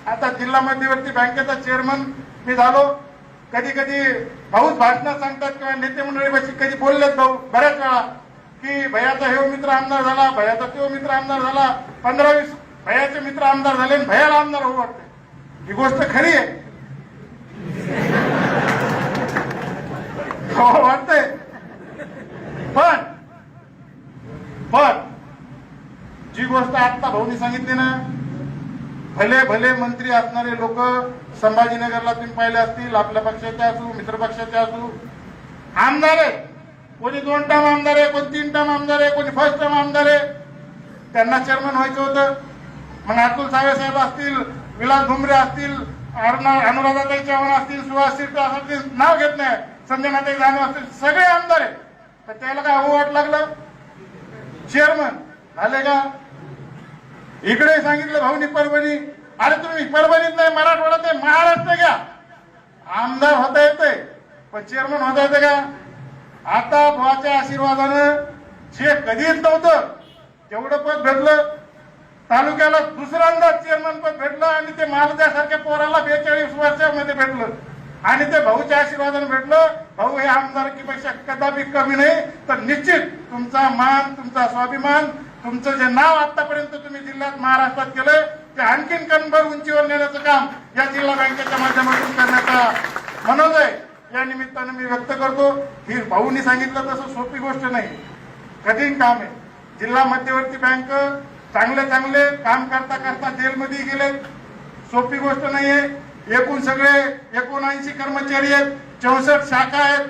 आता जिल्हा मध्यवर्ती बँकेचा चेअरमन मी झालो. कधी कधी भाऊच भाषणं सांगतात किंवा नेते मंडळीपाशी कधी बोललेत भाऊ बऱ्याच वेळा की भैयाचा हे मित्र आमदार झाला, भैयाचा तो मित्र आमदार झाला, 15-20 भैयाचे मित्र आमदार झाले आणि भैयाला आमदार होऊ वाटते. ही गोष्ट खरी आहे. हो वाटतंय. पण जी गोष्ट आता भाऊनी सांगितली ना, भले भले मंत्री असणारे लोक संभाजीनगरला तुम्ही पाहिले असतील, आपल्या पक्षाचे असू मित्र पक्षाचे असू, आमदार आहे. कोणी 2 टर्म आमदार आहे, कोणी 3 टर्म आमदार आहे, कोणी फर्स्ट टर्म आमदार आहे. त्यांना चेअरमन व्हायचं होतं. मग अतुल सावे साहेब असतील, विलास भुमरे असतील, अनुराधाताई चव्हाण असतील, सुहास शिरसाट असतील, नाव घेत नाही, संजनाताई जाधव असतील, सगळे आमदार आहेत. तर त्याला काय हो वाट लागलं चेअरमन झाले का? इकडे सांगितलं भाऊनी परभणी. अरे तुम्ही परभणीत नाही, मराठवाड्यात आहे, महाराष्ट्र घ्या. आमदार होता येते पण चेअरमन होता येते का? आता भावाच्या आशीर्वादानं जे कधीच नव्हतं तेवढं पद भेटलं. तालुक्याला दुसऱ्यांदा चेअरमन पद भेटलं आणि ते मालद्यासारख्या पोराला 42 वर्षामध्ये भेटलं आणि ते भाऊच्या आशीर्वादाने भेटलं. भाऊ हे आमदारकीपेक्षा कदापि कमी नाही. तर निश्चित तुमचा मान, तुमचा स्वाभिमान, तुमचं जे नाव आतापर्यंत तुम्ही जिल्ह्यात महाराष्ट्रात केलं ते आणखीन कणभर उंचीवर नेण्याचं काम या जिल्हा बँकेच्या माध्यमातून करण्याचा मनोदय या निमित्तानं मी व्यक्त करतो. ही भाऊनी सांगितलं तसं सोपी गोष्ट नाही, कठीण काम आहे. जिल्हा मध्यवर्ती बँक चांगले काम करता करता जेलमध्ये गेले, सोपी गोष्ट नाहीये. एकूण सगळे 79 कर्मचारी आहेत, 64 शाखा आहेत.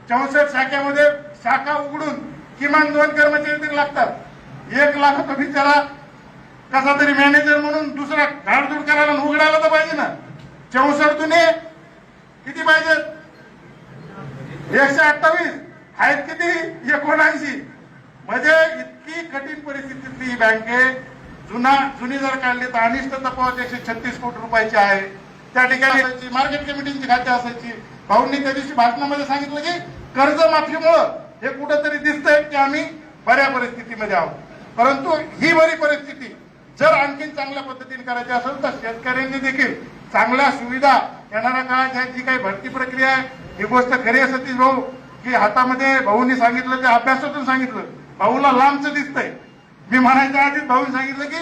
64 शाखेमध्ये शाखा उघडून किमान 2 कर्मचारी तरी लागतात. 1 लाख तो बिचारा कसा तरी मॅनेजर म्हणून दुसरा झाडझूड करायला उघडायला तर पाहिजे ना. 64 तुने किती पाहिजेत? 128 आहेत किती? 79. म्हणजे इतकी कठीण परिस्थितीतली ही बँक आहे. जुनी जर काढली तर अनिष्ट तपास 136 कोटी रुपयाची आहे. त्या ठिकाणी मार्केट कमिटीची खाते असायची. भाऊंनी त्या दिवशी भाषणामध्ये सांगितलं की कर्जमाफीमुळं हे कुठंतरी दिसतंय की आम्ही बऱ्या परिस्थितीमध्ये आहोत. परंतु ही बरी परिस्थिती जर आणखीन चांगल्या पद्धतीने करायची असेल तर शेतकऱ्यांनी देखील चांगल्या सुविधा येणाऱ्या काळात जी काही भरती प्रक्रिया आहे ही गोष्ट खरी आहे सतीश भाऊ की हातामध्ये भाऊंनी सांगितलं ते अभ्यासातून सांगितलं. भाऊला लांबच दिसतंय. मी म्हणायच्या आधीच भाऊंनी सांगितलं की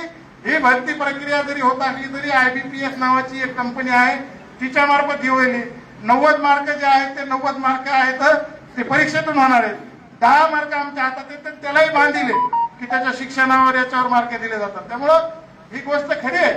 ही भरती प्रक्रिया जरी होत असली तरी IBPS नावाची एक कंपनी आहे तिच्या मार्फत ही होईल. 90 मार्क जे आहेत ते 90 मार्क आहेत ते परीक्षेतून होणार आहेत. 10 मार्क आमच्या हातात आहेत तर त्यालाही बांधिले की त्याच्या शिक्षणावर याच्यावर मार्क दिले जातात. त्यामुळं ही गोष्ट खरी आहे